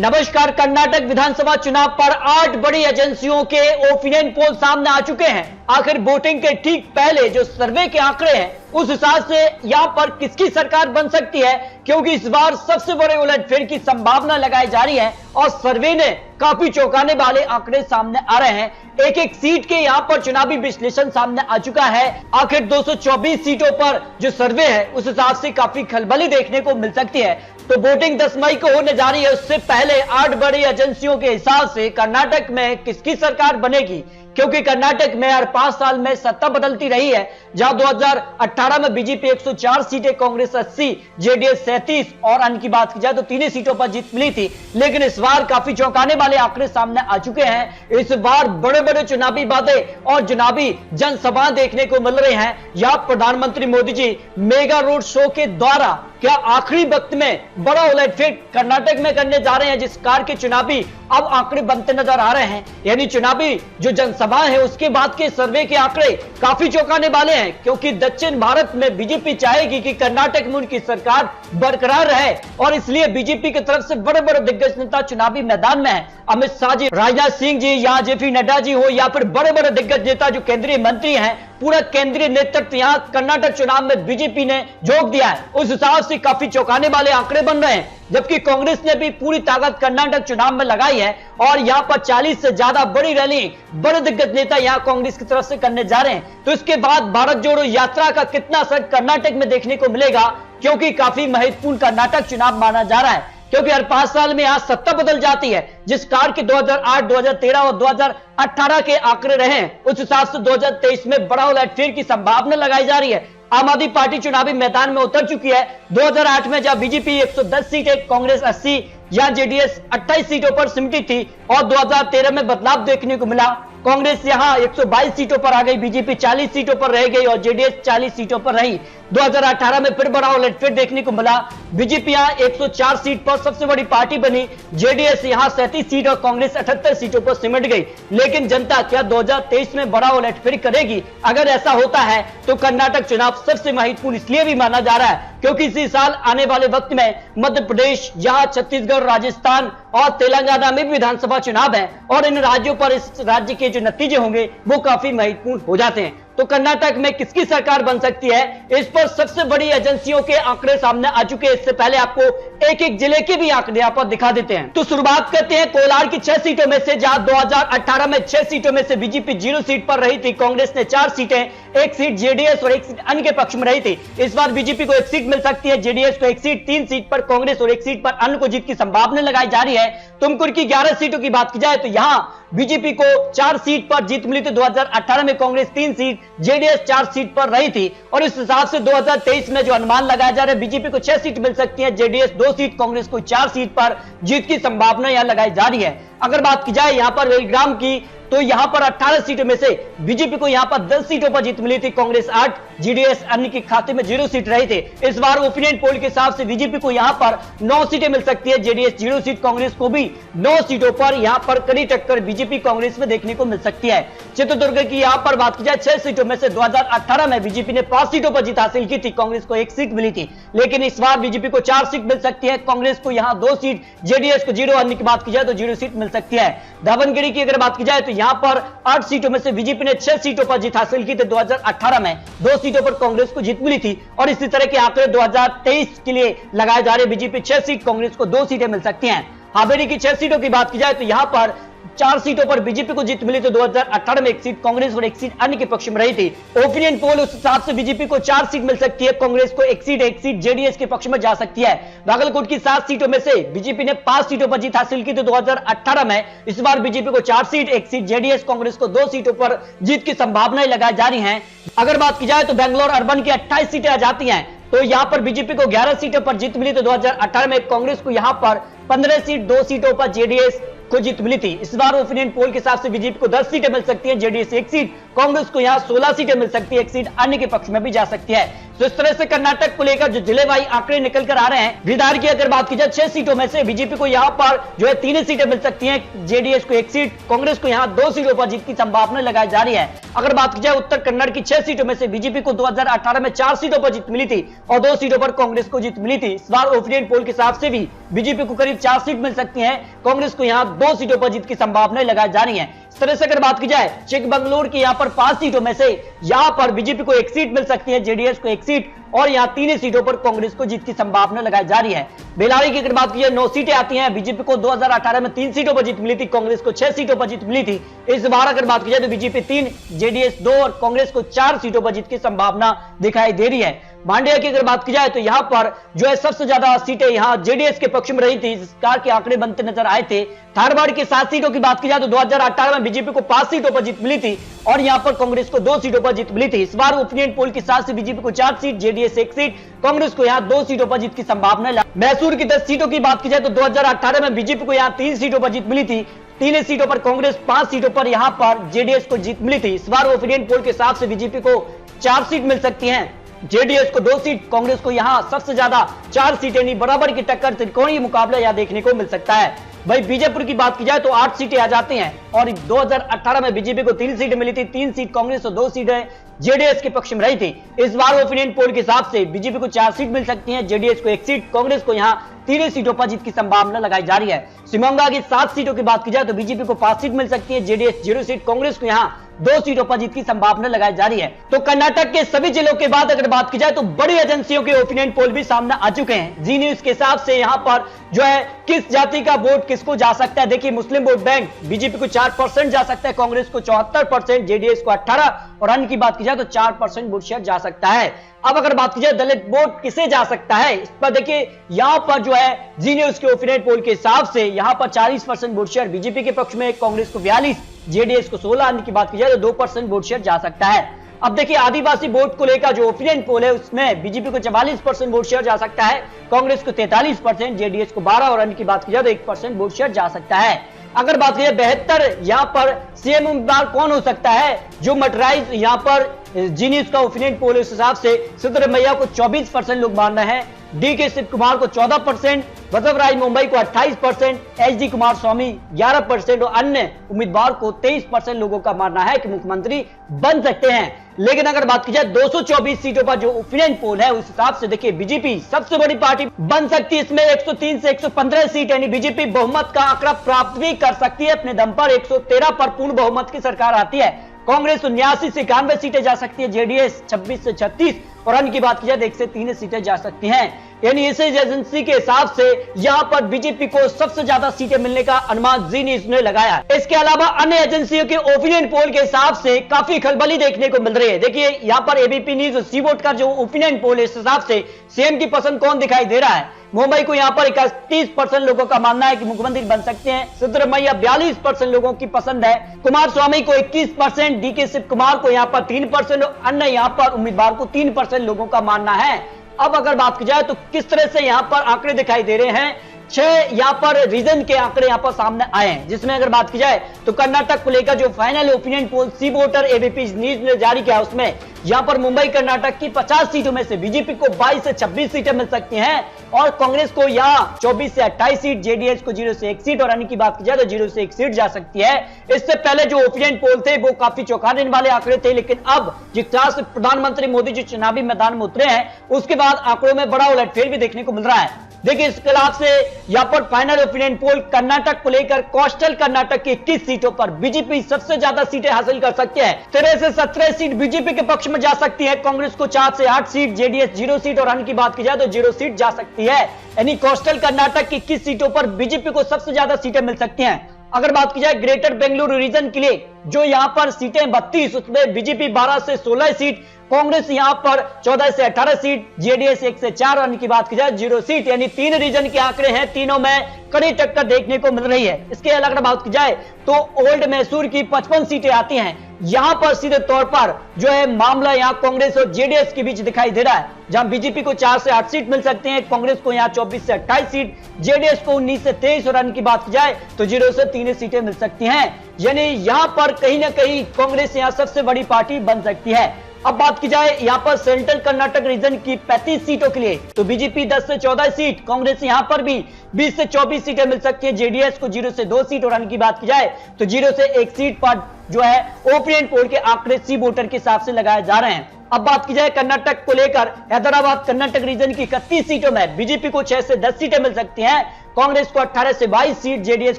नमस्कार। कर्नाटक विधानसभा चुनाव पर 8 बड़ी एजेंसियों के ओपिनियन पोल सामने आ चुके हैं। आखिर वोटिंग के ठीक पहले जो सर्वे के आंकड़े हैं उस हिसाब से यहां पर किसकी सरकार बन सकती है, क्योंकि इस बार सबसे बड़े उलटफेर की संभावना लगाई जा रही है और सर्वे ने काफी चौंकाने वाले आंकड़े सामने आ रहे हैं। एक एक सीट के यहां पर चुनावी विश्लेषण सामने आ चुका है। आखिर 224 सीटों पर जो सर्वे है उस हिसाब से काफी खलबली देखने को मिल सकती है। तो वोटिंग 10 मई को होने जा रही है, उससे पहले 8 बड़ी एजेंसियों के हिसाब से कर्नाटक में किसकी सरकार बनेगी, क्योंकि कर्नाटक में हर 5 साल में सत्ता बदलती रही है। जहां 2018 में बीजेपी 104 सीटें, कांग्रेस 80, जेडीएस 37 और अन्य की बात की जाए तो 3 सीटों पर जीत मिली थी। लेकिन इस बार काफी चौंकाने वाले आंकड़े सामने आ चुके हैं। इस बार बड़े बड़े चुनावी वादे और चुनावी जनसभा देखने को मिल रहे हैं। यहां प्रधानमंत्री Modi ji mega road show के द्वारा क्या आखिरी वक्त में बड़ा उलटफेर कर्नाटक में करने जा रहे हैं, जिस कार के चुनावी अब आंकड़े बनते नजर आ रहे हैं। यानी चुनावी जो जनसभा है उसके बाद के सर्वे के आंकड़े काफी चौंकाने वाले हैं, क्योंकि दक्षिण भारत में बीजेपी चाहेगी कि कर्नाटक में उनकी सरकार बरकरार रहे और इसलिए बीजेपी की तरफ से बड़े बड़े दिग्गज नेता चुनावी मैदान में है। अमित शाह जी, राजनाथ सिंह जी या जेपी नड्डा जी हो या फिर बड़े बड़े दिग्गज नेता जो केंद्रीय मंत्री हैं, पूरा केंद्रीय नेतृत्व यहां कर्नाटक चुनाव में बीजेपी ने झोंक दिया है। उस हिसाब से काफी चौंकाने वाले आंकड़े बन रहे हैं। जबकि कांग्रेस ने भी पूरी ताकत कर्नाटक चुनाव में लगाई है और यहां पर 40 से ज्यादा बड़ी रैली बड़े दिग्गज नेता यहां कांग्रेस की तरफ से करने जा रहे हैं। तो इसके बाद भारत जोड़ो यात्रा का कितना असर कर्नाटक में देखने को मिलेगा, क्योंकि काफी महत्वपूर्ण कर्नाटक चुनाव माना जा रहा है। क्योंकि हर 5 साल में यहां सत्ता बदल जाती है। जिस कार के 2008, 2013 और 2018 के आंकड़े रहे हैं उस हिसाब से 2023 में बड़ा उलटफेर की संभावना लगाई जा रही है। आम आदमी पार्टी चुनावी मैदान में उतर चुकी है। 2008 में जब बीजेपी 110 सीटें, कांग्रेस 80 या जेडीएस 28 सीटों पर सिमटी थी और 2013 में बदलाव देखने को मिला। कांग्रेस यहां 122 सीटों पर आ गई, बीजेपी 40 सीटों पर रह गई और जेडीएस 40 सीटों पर रही। 2018 में फिर बड़ा उलटफेर देखने को मिला। बीजेपी यहां 104 सीट पर सबसे बड़ी पार्टी बनी, जेडीएस यहां 37 सीट और कांग्रेस 78 सीटों पर सिमट गई। लेकिन जनता क्या 2023 में बड़ा उलटफेर करेगी? अगर ऐसा होता है तो कर्नाटक चुनाव सबसे महत्वपूर्ण इसलिए भी माना जा रहा है क्योंकि इसी साल आने वाले वक्त में मध्य प्रदेश, यहां छत्तीसगढ़, राजस्थान और तेलंगाना में भी विधानसभा चुनाव है और इन राज्यों पर इस राज्य के जो नतीजे होंगे वो काफी महत्वपूर्ण हो जाते हैं। तो कर्नाटक में किसकी सरकार बन सकती है, इस पर सबसे बड़ी एजेंसियों के आंकड़े सामने आ चुके हैं। इससे पहले आपको एक एक जिले के भी आंकड़े यहां पर दिखा देते हैं। तो शुरुआत करते हैं कोलार की 6 सीटों में से, जहां 2018 में 6 सीटों में से बीजेपी 0 सीट पर रही थी, कांग्रेस ने 4 सीटें, 1 सीट जेडीएस और 1 सीट अन्य के पक्ष में रही थी। इस बार बीजेपी को 1 सीट मिल सकती है, जेडीएस को 1 सीट, 3 सीट पर कांग्रेस और 1 सीट पर अन्य को जीत की संभावना लगाई जा रही है। तुमकुर की 11 सीटों की बात की जाए तो यहां बीजेपी को 4 सीट पर जीत मिली थी। 2018 में कांग्रेस 3 सीट, जेडीएस 4 सीट पर रही थी और इस हिसाब से 2023 में जो अनुमान लगाया जा रहा है बीजेपी को 6 सीट मिल सकती है, जेडीएस 2 सीट, कांग्रेस को 4 सीट पर जीत की संभावना यहां लगाई जा रही है। अगर बात की जाए यहां पर बेलग्राम की तो यहां पर 18 सीटों में से बीजेपी को यहां पर 10 सीटों पर जीत मिली थी, कांग्रेस 8, जेडीएस अन्य के खाते में 0 सीट रही थी। इस बार ओपिनियन पोल के हिसाब से बीजेपी को यहां पर 9 सीटें मिल सकती है, जेडीएस 0 सीट, कांग्रेस को भी 9 सीटों पर यहां पर कड़ी टक्कर बीजेपी कांग्रेस में देखने को मिल सकती है। चित्रदुर्ग की यहां पर बात की जाए 6 सीटों में से 2018 में बीजेपी ने 5 सीटों पर जीत हासिल की थी, कांग्रेस को 1 सीट मिली थी। लेकिन इस बार बीजेपी को 4 सीट मिल सकती है, कांग्रेस को यहां 2 सीट, जेडीएस को 0, अन्य की बात की जाए तो 0 सीट मिल सकती है। दावनगिरी की अगर बात की जाए तो यहां पर 8 सीटों में से बीजेपी ने 6 सीटों पर जीत हासिल की थी। 2018 में 2 सीटों पर कांग्रेस को जीत मिली थी और इसी तरह के आंकड़े 2023 के लिए लगाए जा रहे। बीजेपी 6 सीट, कांग्रेस को 2 सीटें मिल सकती हैं। हावेरी की 6 सीटों की बात की जाए तो यहां पर 4 सीटों पर बीजेपी को जीत मिली तो 2018 में 1 सीट कांग्रेस और 1 सीट अन्य के पक्ष में रही थी। ओपिनियन पोल उस हिसाब से बीजेपी को 4 सीट मिल सकती है, कांग्रेस को 1 सीट जेडीएस के पक्ष में जा सकती है। बागलकोट की 7 सीटों में से बीजेपी ने 5 सीटों पर जीत हासिल की थी 2018 में। इस बार बीजेपी को 4 सीट, 1 सीट जेडीएस, कांग्रेस को 2 सीटों पर जीत की संभावनाएं लगाई जा रही हैं। अगर बात की जाए तो बेंगलोर अर्बन की 28 सीटें आ जाती हैं, तो यहां पर बीजेपी को 11 सीटों पर जीत मिली तो 2018 में कांग्रेस को यहां पर 15 सीट, 2 सीटों पर जेडीएस को जीत मिली थी। इस बार ओपिनियन पोल के हिसाब से बीजेपी को 10 सीटें मिल सकती हैं, जेडीएस 1 सीट, कांग्रेस को यहां 16 सीटें मिल सकती है, 1 सीट अन्य के पक्ष में भी जा सकती है। तो इस तरह से कर्नाटक को लेकर जो जिलेवाई आंकड़े निकल कर आ रहे हैं। बिहार की अगर बात की जाए 6 सीटों में से बीजेपी को यहां पर जो है 3 सीटें मिल सकती हैं, जेडीएस को 1 सीट, कांग्रेस को यहां 2 सीटों पर जीत की संभावना लगाई जा रही है। अगर बात की जाए उत्तर कन्नड़ की 6 सीटों में से बीजेपी को 2018 में 4 सीटों पर जीत मिली थी और 2 सीटों पर कांग्रेस को जीत मिली थी। इस बार ओपिनियन पोल के हिसाब से भी बीजेपी को करीब सिर्फ 4 सीट मिल सकती हैं, कांग्रेस को यहां 2 सीटों पर जीत की संभावना लगाई जा रही है। इस तरह से अगर बात की जाए चिकमंगलुरु की यहां पर 5 सीटों में से यहां पर बीजेपी को 1 सीट मिल सकती है, जेडीएस को 1 सीट और यहां 3 सीटों पर कांग्रेस को जीत की संभावना लगाई जा रही है। बेलारी की अगर बात की जाए 9 सीटें आती हैं, बीजेपी को 2018 में 3 सीटों पर जीत मिली थी, कांग्रेस को 6 सीटों पर जीत मिली थी। इस बार अगर बात की जाए तो बीजेपी 3, जेडीएस 2 और कांग्रेस को 4 सीटों पर जीत की संभावना दिखाई दे रही है। मांड्या की अगर बात की जाए तो यहां पर जो है सबसे ज्यादा सीटें यहां जेडीएस के पक्ष में रही थी, इस प्रकार के आंकड़े बनते नजर आए थे। धारवाड़ की 7 सीटों की बात की जाए तो 2018 में बीजेपी को 5 सीटों पर जीत मिली थी और यहां पर कांग्रेस को 2 सीटों पर जीत मिली थी। इस बार ओपिनियन पोल के हिसाब से बीजेपी को 4 सीट, जेडीएस 1 सीट, कांग्रेस को यहां 2 सीटों पर जीत की संभावना। मैसूर की 10 सीटों की बात की जाए तो 2018 में बीजेपी को यहां 3 सीटों पर जीत मिली थी, 3 सीटों पर कांग्रेस, 5 सीटों पर यहां पर जेडीएस को जीत मिली थी। इस बार ओपिनियन पोल के हिसाब से बीजेपी को 4 सीट मिल सकती हैं, जेडीएस को 2 सीट, कांग्रेस को यहां सबसे ज्यादा 4 सीटें, नहीं बराबर की टक्कर, त्रिकोणीय मुकाबला यहां देखने को मिल सकता है। भाई बीजेपुर की बात की जाए तो 8 सीटें आ जाती हैं और 2018 में बीजेपी को 3 सीटें मिली थी, 3 सीट कांग्रेस और 2 सीटें जेडीएस के पक्ष में रही थी। इस बार ओपिनियन पोल के हिसाब से बीजेपी को 4 सीट मिल सकती हैं, जेडीएस को 1 सीट, कांग्रेस को यहां 3 सीटों पर जीत की संभावना लगाई जा रही है। शिवमोगा की 7 सीटों की बात की जाए तो बीजेपी को 5 सीट मिल सकती है, जेडीएस 0 सीट, कांग्रेस को यहां 2 सीटों पर जीत की संभावना लगाई जा रही है। तो कर्नाटक के सभी जिलों के बाद अगर बात की जाए तो बड़ी एजेंसियों के ओपिनियन पोल भी सामने आ चुके हैं। जी न्यूज के हिसाब से यहां पर जो है किस जाति का वोट किसको जा सकता है, देखिए मुस्लिम वोट बैंक बीजेपी को 4% जा सकता है, कांग्रेस को 74%, जेडीएस को 18% और अन्य की बात की जाए तो 4% वोट शेयर जा सकता है। अब अगर बात की जाए दलित वोट किसे जा सकता है, इस पर देखिए यहां पर जो है जी न्यूज के ओपिनियन पोल के हिसाब से यहां पर 40% वोट शेयर बीजेपी के पक्ष में, कांग्रेस को 42%, जेडीएस को 16%, अन्य की बात की जाए तो 2% वोट शेयर जा सकता है। अब देखिए आदिवासी वोट को लेकर जो ओपिनियन पोल है उसमें बीजेपी को 44% वोट शेयर जा सकता है, कांग्रेस को 43%, जेडीएस को 12% और अन्य की बात की जाए तो 1% वोट शेयर जा सकता है। अगर बात करें 72 यहां पर सीएम उम्मीदवार कौन हो सकता है, जो मटराइज यहां पर जी न्यूज का ओपिनियन पोल इस हिसाब से सिद्धरमैया को 24% लोग मान रहे हैं, डीके शिव कुमार को 14%, बसवराज मुंबई को 28%, एचडी कुमार स्वामी 11% और अन्य उम्मीदवार को 23% लोगों का मानना है कि मुख्यमंत्री बन सकते हैं। लेकिन अगर बात की जाए 224 सीटों पर जो ओपिनियन पोल है उस हिसाब से देखिए बीजेपी सबसे बड़ी पार्टी बन सकती है, इसमें 103 से 115 सीट यानी बीजेपी बहुमत का आंकड़ा प्राप्त भी कर सकती है अपने दम पर। 113 पर पूर्ण बहुमत की सरकार आती है, कांग्रेस 79 से 91 सीटें जा सकती है, जेडीएस 26 से 36 और अन्य की बात की जाए 1 से 3 सीटें जा सकती हैं। यानी इस एजेंसी के हिसाब से यहां पर बीजेपी को सबसे ज्यादा सीटें मिलने का अनुमान जी न्यूज ने लगाया। इसके अलावा अन्य एजेंसियों के ओपिनियन पोल के हिसाब से काफी खलबली देखने को मिल रही है। देखिए यहां पर एबीपी न्यूज और सी वोट का जो ओपिनियन पोल है इस हिसाब से सीएम की पसंद कौन दिखाई दे रहा है। मुंबई को यहां पर 31% लोगों का मानना है कि मुख्यमंत्री बन सकते हैं, सिद्धरमैया 42% लोगों की पसंद है, कुमार स्वामी को 21%, डीके शिव कुमार को यहां पर 3% और अन्य यहां पर उम्मीदवार को 3% लोगों का मानना है। अब अगर बात की जाए तो किस तरह से यहां पर आंकड़े दिखाई दे रहे हैं, 6 यहां पर रीजन के आंकड़े यहां पर सामने आए हैं, जिसमें अगर बात की जाए तो कर्नाटक को लेकर जो फाइनल ओपिनियन पोल सी वोटर एबीपी न्यूज ने जारी किया उसमें यहां पर मुंबई कर्नाटक की 50 सीटों में से बीजेपी को 22 से 26 सीटें मिल सकती हैं और कांग्रेस को यहां 24 से 28 सीट, जेडीएस को 0 से 1 सीट और अन्य की बात की जाए तो 0 से 1 सीट जा सकती है। इससे पहले जो ओपिनियन पोल थे वो काफी चौंकाने वाले आंकड़े थे, लेकिन अब जिस तरह से प्रधानमंत्री मोदी जो चुनावी मैदान में उतरे हैं उसके बाद आंकड़ों में बड़ा उलटफेर भी देखने को मिल रहा है। देखिए इस खिलाफ से यहां पर फाइनल ओपिनियन पोल कर्नाटक को लेकर कोस्टल कर्नाटक की 21 सीटों पर बीजेपी सबसे ज्यादा सीटें हासिल कर सकती है, 13 से 17 सीट बीजेपी के पक्ष में जा सकती है, कांग्रेस को 4 से 8 सीट, जेडीएस 0 सीट और अन्य की बात की जाए तो 0 सीट जा सकती है। यानी कोस्टल कर्नाटक की 21 सीटों पर बीजेपी को सबसे ज्यादा सीटें मिल सकती हैं। अगर बात की जाए ग्रेटर बेंगलुरु रीजन के लिए जो यहां पर सीटें 32, उसमें बीजेपी 12 से 16 सीट, कांग्रेस यहां पर 14 से 18 सीट, जेडीएस 1 से 4 अन्य की बात की जाए 0 सीट, यानी 3 रीजन के आंकड़े हैं, तीनों में कड़ी टक्कर देखने को मिल रही है। इसके अलावा बात की जाए तो ओल्ड मैसूर की 55 सीटें आती हैं, यहां पर सीधे तौर पर जो है मामला यहां कांग्रेस और जेडीएस के बीच दिखाई दे रहा है, जहां बीजेपी को 4 से 8 सीट मिल सकते हैं, कांग्रेस को यहां 24 से 28 सीट, जेडीएस को 19 से 23 और अन्य की बात की जाए तो 0 से 3 सीटें मिल सकती हैं। यानी यहां पर कहीं ना कहीं कांग्रेस यहां सबसे बड़ी पार्टी बन सकती है। अब बात की जाए यहां पर सेंट्रल कर्नाटक रीजन की 35 सीटों के लिए तो बीजेपी 10 से 14 सीट, कांग्रेस यहां पर भी 20 से 24 सीटें मिल सकती है, जेडीएस को 0 से 2 सीट और अन्य की बात की जाए तो 0 से 1 सीट पर जो है ओपिनियन पोल के आंकड़े सी वोटर के हिसाब से लगाए जा रहे हैं। अब बात की जाए कर्नाटक को लेकर हैदराबाद कर्नाटक रीजन की 31 सीटों में बीजेपी को 6 से 10 सीटें मिल सकती हैं, कांग्रेस को 18 से 22 सीट, जेडीएस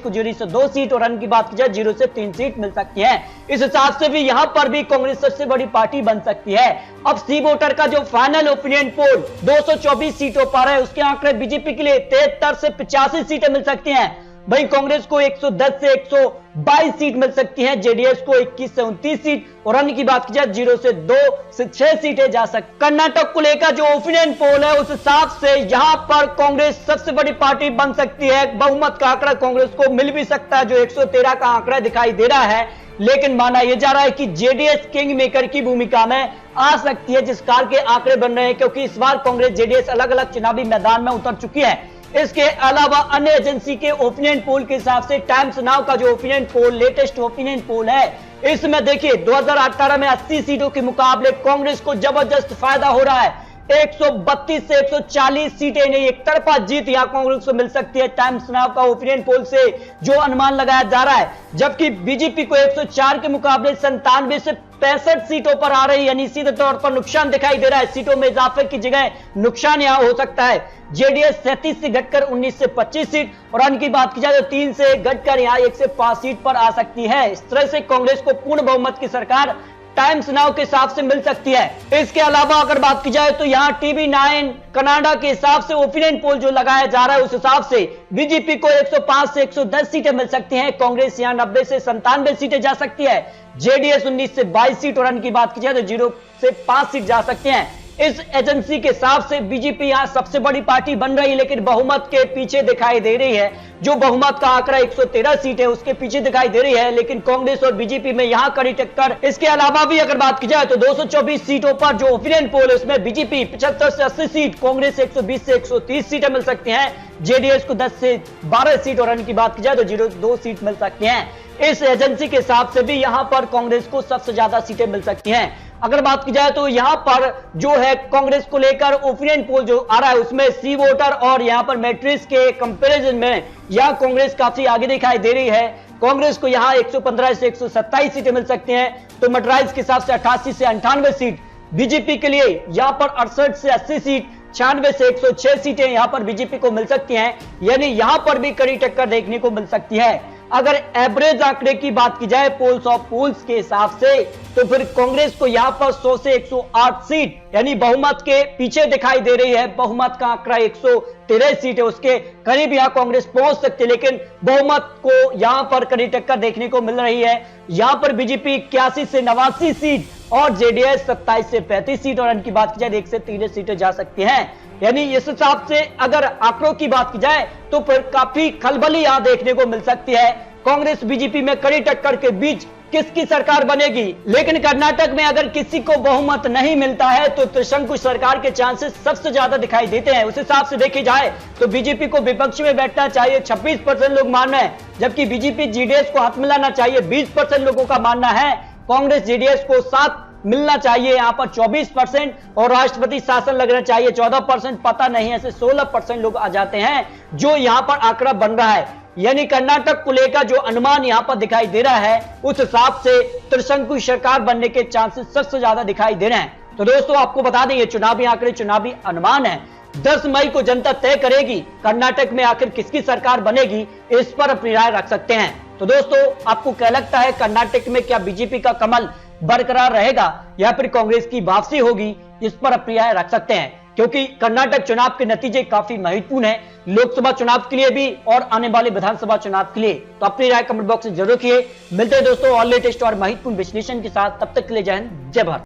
को 0 से 2 सीट और अन्य की बात की जाए 0 से 3 सीट मिल सकती है। इस हिसाब से भी यहां पर भी कांग्रेस सबसे बड़ी पार्टी बन सकती है। अब सी वोटर का जो फाइनल ओपिनियन पोल 224 सीटों पर है, उसके आंकड़े बीजेपी के लिए 73 से 85 सीटें मिल सकती हैं। वहीं कांग्रेस को 110 से 122 सीट मिल सकती हैं, जेडीएस को 21 से 29 सीट और अन्य की बात की जाए 0 से 2 से 6 सीटें जा सकती। कर्नाटक को लेकर जो ओपिनियन पोल है उस हिसाब से यहां पर कांग्रेस सबसे बड़ी पार्टी बन सकती है। बहुमत का आंकड़ा कांग्रेस को मिल भी सकता है, जो 113 का आंकड़ा दिखाई दे रहा है, लेकिन माना यह जा रहा है कि जेडीएस किंग मेकर की भूमिका में आ सकती है, जिस कार के आंकड़े बन रहे हैं, क्योंकि इस बार कांग्रेस जेडीएस अलग अलग चुनावी मैदान में उतर चुकी है। इसके अलावा अन्य एजेंसी के ओपिनियन पोल के हिसाब से टाइम्स नाउ का जो opinion poll latest opinion poll है, इसमें देखिए 2018 में 80 सीटों के मुकाबले कांग्रेस को जबरदस्त फायदा हो रहा है। 132 से 140 सीटें नहीं, एक तरफा जीत यहां कांग्रेस को मिल सकती है टाइम्स नाउ का ओपिनियन पोल से जो अनुमान लगाया जा रहा है। जबकि बीजेपी को 104 के मुकाबले 97 से 65 सीटों पर आ रही है, यानी सीधे तौर पर नुकसान दिखाई दे रहा है। सीटों में इजाफे की जगह नुकसान यहां हो सकता है। जेडीएस 37 से घटकर 19 से 25 सीट और अन्य की बात की जाए तो 3 से घटकर यहां 1 से 5 सीट पर आ सकती है। इस तरह से कांग्रेस को पूर्ण बहुमत की सरकार टाइम्स नाउ के हिसाब से मिल सकती है। इसके अलावा अगर बात की जाए तो यहां टीवी9 कनाडा के हिसाब से ओपिनियन पोल जो लगाया जा रहा है, उस हिसाब से बीजेपी को 105 से 110 सीटें मिल सकती हैं, कांग्रेस यहां 90 से 97 सीटें जा सकती है, जेडीएस 19 से 22 सीट और अन्य की बात की जाए तो 0 से 5 सीट जा सकते हैं। इस एजेंसी के हिसाब से बीजेपी यहां सबसे बड़ी पार्टी बन रही है, लेकिन बहुमत के पीछे दिखाई दे रही है। जो बहुमत का आंकड़ा 113 सीट है उसके पीछे दिखाई दे रही है, लेकिन कांग्रेस और बीजेपी में यहां कड़ी टक्कर। इसके अलावा भी अगर बात की जाए तो 224 सीटों पर जो ओपिनियन पोल है उसमें बीजेपी 75 से 80 सीट, कांग्रेस 120 से 130 सीटें मिल सकती हैं, जेडीएस को 10 से 12 सीट और अन्य की बात की जाए तो 0-2 सीट मिल सकती हैं। इस एजेंसी के हिसाब से भी यहां पर कांग्रेस को सबसे ज्यादा सीटें मिल सकती हैं। अगर बात की जाए तो यहां पर जो है कांग्रेस को लेकर ओपिनियन पोल जो आ रहा है उसमें सी वोटर और यहां पर मैट्रिक्स के कंपैरिजन में यहां कांग्रेस काफी आगे दिखाई दे रही है। कांग्रेस को यहां 115 से 127 सीटें मिल सकती हैं, तो मैट्रिक्स के हिसाब से 88 से 98 सीट। बीजेपी के लिए यहां पर 68 से 80 सीट, 96 से 106 सीटें यहां पर बीजेपी को मिल सकती हैं, यानी यहां पर भी कड़ी टक्कर देखने को मिल सकती है। अगर एवरेज आंकड़े की बात की जाए पोल्स ऑफ पोल्स के हिसाब से, तो फिर कांग्रेस को यहां पर 100 से 108 सीट यानी बहुमत के पीछे दिखाई दे रही है। बहुमत का आंकड़ा 113 सीट है, उसके करीब यहां कांग्रेस पहुंच सकती है, लेकिन बहुमत को यहां पर कड़ी टक्कर देखने को मिल रही है। यहां पर बीजेपी 81 से 89 सीट और जेडीएस 27 से 35 सीट और अन्य की बात की जाए 1 से 3 सीटें जा सकती हैं। यानी इस हिसाब से अगर आंकड़ों की बात की जाए तो फिर काफी खलबली यहां देखने को मिल सकती है। कांग्रेस बीजेपी में कड़ी टक्कर के बीच किसकी सरकार बनेगी, लेकिन कर्नाटक में अगर किसी को बहुमत नहीं मिलता है तो त्रिशंकु सरकार के चांसेस सबसे ज्यादा दिखाई देते हैं। उस हिसाब से देखी जाए तो बीजेपी को विपक्ष में बैठना चाहिए, 26% लोग मान रहे हैं, जबकि बीजेपी जेडीएस को हाथ मिलाना चाहिए, 20% लोगों का मानना है। कांग्रेस जेडीएस को साथ मिलना चाहिए, यहां पर 24% और राष्ट्रपति शासन लगना चाहिए 14%, पता नहीं ऐसे 16% लोग आ जाते हैं जो यहां पर आंकड़ा बन रहा है। यानी कर्नाटक को लेकर जो अनुमान यहां पर दिखाई दे रहा है उस हिसाब से त्रिशंकु सरकार बनने के चांसेस सबसे ज्यादा दिखाई दे रहे हैं। तो दोस्तों आपको बता दें ये चुनावी आंकड़े चुनावी अनुमान है, 10 मई को जनता तय करेगी कर्नाटक में आखिर किसकी सरकार बनेगी, इस पर अपनी राय रख सकते हैं। तो दोस्तों आपको क्या लगता है कर्नाटक में क्या बीजेपी का कमल बरकरार रहेगा या फिर कांग्रेस की वापसी होगी, इस पर अपनी राय रख सकते हैं, क्योंकि कर्नाटक चुनाव के नतीजे काफी महत्वपूर्ण है लोकसभा चुनाव के लिए भी और आने वाले विधानसभा चुनाव के लिए। तो अपनी राय कमेंट बॉक्स में जरूर किए। मिलते हैं दोस्तों और लेटेस्ट और महत्वपूर्ण विश्लेषण के साथ, तब तक के लिए जय हिंद जय भारत।